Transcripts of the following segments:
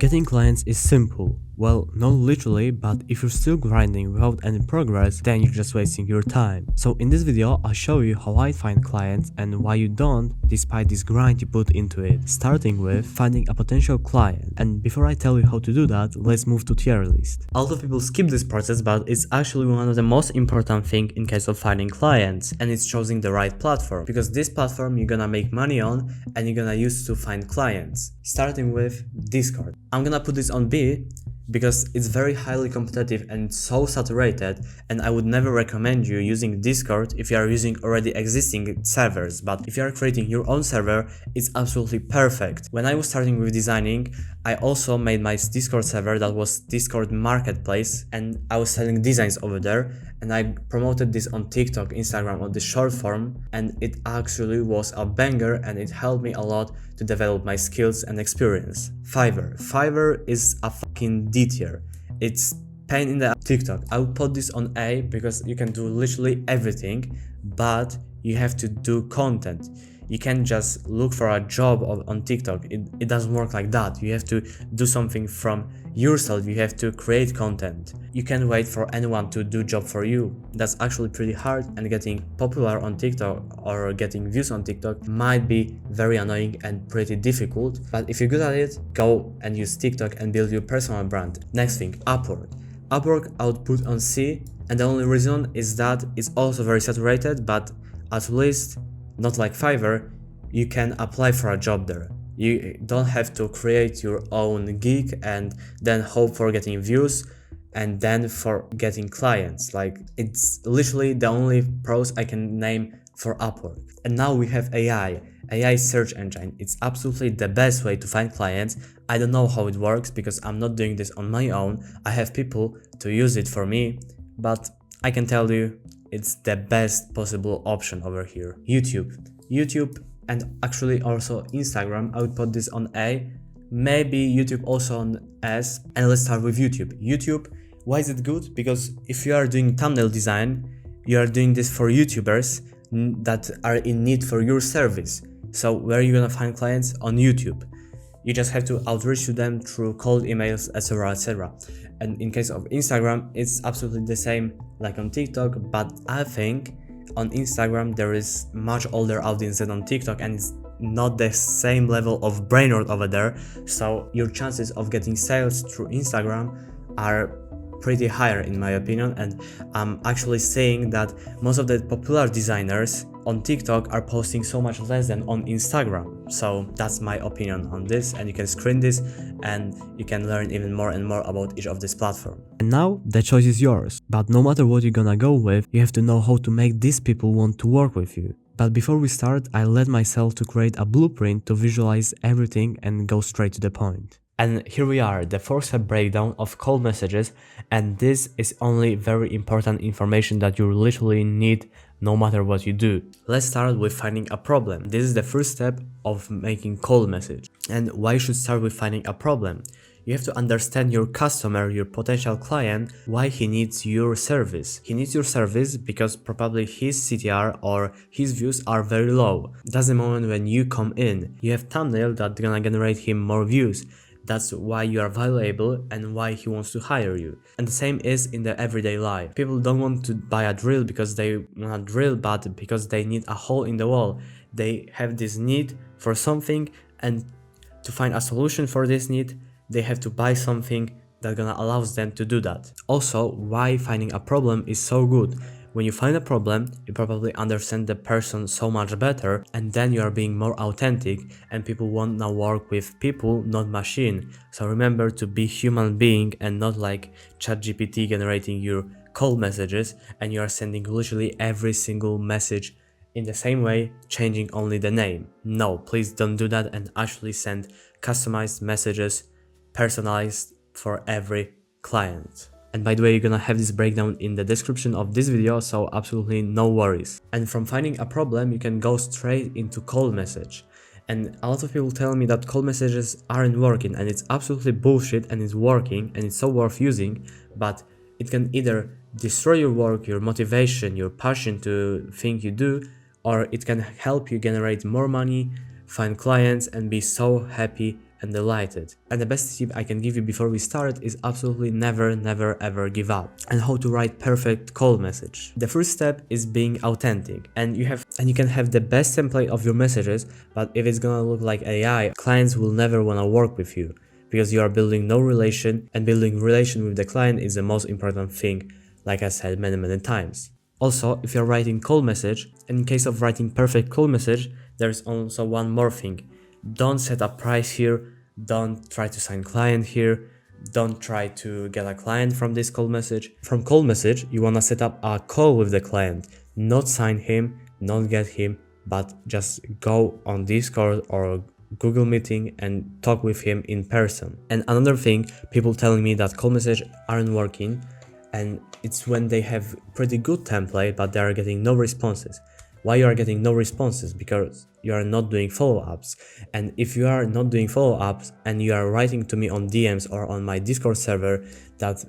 Getting clients is simple. Well, not literally, but if you're still grinding without any progress, then you're just wasting your time. So in this video, I'll show you how I find clients and why you don't, despite this grind you put into it. Starting with finding a potential client. And before I tell you how to do that, let's move to tier list. A lot of people skip this process, but it's actually one of the most important things in case of finding clients, and it's choosing the right platform, because this platform you're gonna make money on and you're gonna use to find clients. Starting with Discord. I'm gonna put this on B because it's very highly competitive and it's so saturated, and I would never recommend you using Discord if you are using already existing servers, but if you are creating your own server, it's absolutely perfect. When I was starting with designing, I also made my Discord server that was Discord Marketplace, and I was selling designs over there, and I promoted this on TikTok, Instagram, on the short form, and it actually was a banger and it helped me a lot to develop my skills and experience. Fiverr. Fiverr is a fucking D tier. It's pain in the TikTok. I would put this on A because you can do literally everything, but you have to do content. You can't just look for a job on TikTok. It doesn't work like that. You have to do something from yourself. You have to create content. You can't wait for anyone to do job for you. That's actually pretty hard, and getting popular on TikTok or getting views on TikTok might be very annoying and pretty difficult. But if you're good at it, go and use TikTok and build your personal brand. Next thing, Upwork. Upwork I would put on C, and the only reason is that it's also very saturated, but at least not like Fiverr, you can apply for a job there. You don't have to create your own gig and then hope for getting views and then for getting clients. Like, it's literally the only pros I can name for Upwork. And now we have AI search engine. It's absolutely the best way to find clients. I don't know how it works because I'm not doing this on my own. I have people to use it for me, but I can tell you it's the best possible option over here. YouTube and actually also Instagram. I would put this on A, maybe YouTube also on S. And let's start with YouTube. Why is it good? Because if you are doing thumbnail design, you are doing this for YouTubers that are in need for your service. So where are you gonna find clients? On YouTube. You just have to outreach to them through cold emails, etc. And in case of Instagram, it's absolutely the same like on TikTok, but I think on Instagram there is much older audience than on TikTok, and it's not the same level of brain rot over there, so your chances of getting sales through Instagram are pretty higher in my opinion. And I'm actually saying that most of the popular designers on TikTok are posting so much less than on Instagram. So that's my opinion on this, and you can screen this and you can learn even more and more about each of this platform. And now the choice is yours, but no matter what you're gonna go with, you have to know how to make these people want to work with you. But before we start, I led myself to create a blueprint to visualize everything and go straight to the point. And here we are, the 4-step breakdown of cold messages, and this is only very important information that you literally need no matter what you do. Let's start with finding a problem. This is the first step of making cold message. And why you should start with finding a problem? You have to understand your customer, your potential client, why he needs your service. He needs your service because probably his CTR or his views are very low. That's the moment when you come in. You have thumbnail that's gonna generate him more views. That's why you are valuable and why he wants to hire you. And the same is in the everyday life. People don't want to buy a drill because they want a drill, but because they need a hole in the wall. They have this need for something, and to find a solution for this need, they have to buy something that gonna allows them to do that. Also, why finding a problem is so good. When you find a problem, you probably understand the person so much better, and then you are being more authentic, and people want to work with people, not machine. So remember to be human being and not like ChatGPT generating your cold messages and you are sending literally every single message in the same way, changing only the name. No, please don't do that, and actually send customized messages, personalized for every client. And by the way, you're gonna have this breakdown in the description of this video, so absolutely no worries. And from finding a problem, you can go straight into cold message. And a lot of people tell me that cold messages aren't working, and it's absolutely bullshit, and it's working and it's so worth using, but it can either destroy your work, your motivation, your passion to think you do, or it can help you generate more money, find clients, and be so happy and delighted. And the best tip I can give you before we start is absolutely never ever give up. And how to write perfect cold message. The first step is being authentic, and you can have the best template of your messages, but if it's gonna look like AI, clients will never wanna work with you because you are building no relation, and building relation with the client is the most important thing, like I said many times. Also, if you're writing cold message, and in case of writing perfect cold message, there's also one more thing. Don't set a price here, don't try to sign client here, don't try to get a client from this cold message. From cold message, you wanna set up a call with the client, not sign him, not get him, but just go on Discord or Google meeting and talk with him in person. And another thing, people telling me that cold message aren't working, and it's when they have pretty good template but they are getting no responses. Why you are getting no responses? Because you are not doing follow-ups. And if you are not doing follow-ups and you are writing to me on DMs or on my Discord server that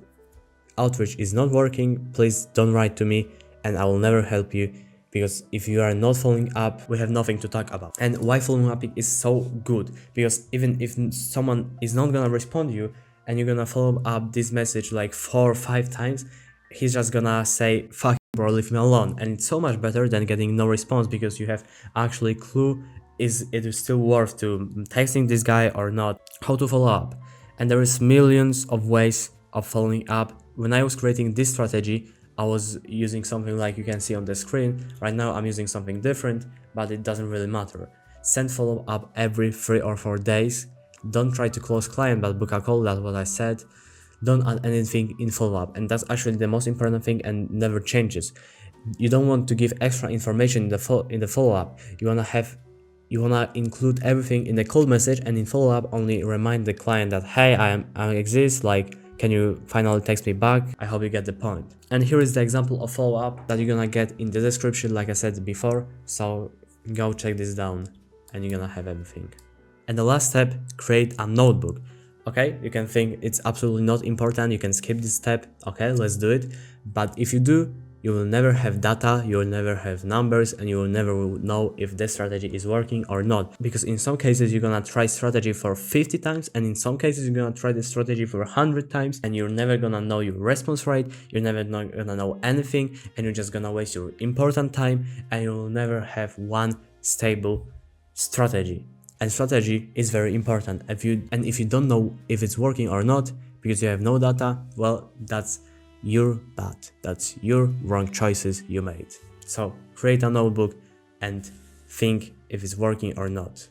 outreach is not working, please don't write to me and I will never help you, because if you are not following up, we have nothing to talk about. And why following up is so good? Because even if someone is not gonna respond to you and you're gonna follow up this message like 4 or 5 times, he's just gonna say, fuck bro, leave me alone. And it's so much better than getting no response, because you have actually clue is it is still worth to texting this guy or not. How to follow up. And there is millions of ways of following up. When I was creating this strategy, I was using something like you can see on the screen. Right now I'm using something different, but it doesn't really matter. Send follow up every 3 or 4 days. Don't try to close client but book a call, that's what I said. Don't add anything in follow-up, and that's actually the most important thing and never changes. You don't want to give extra information in the follow-up. You wanna include everything in the cold message, and in follow-up only remind the client that hey, I exist, like can you finally text me back? I hope you get the point. And here is the example of follow-up that you're gonna get in the description, like I said before, so go check this down and you're gonna have everything. And the last step, create a notebook. Okay, you can think it's absolutely not important, you can skip this step. Okay, let's do it. But if you do, you will never have data, you will never have numbers, and you will never know if this strategy is working or not. Because in some cases you're gonna try strategy for 50 times, and in some cases you're gonna try the strategy for 100 times, and you're never gonna know your response rate, you're never gonna know anything, and you're just gonna waste your important time, and you will never have one stable strategy. And strategy is very important. If you don't know if it's working or not because you have no data, well, that's your bad. That's your wrong choices you made. So create a notebook and think if it's working or not.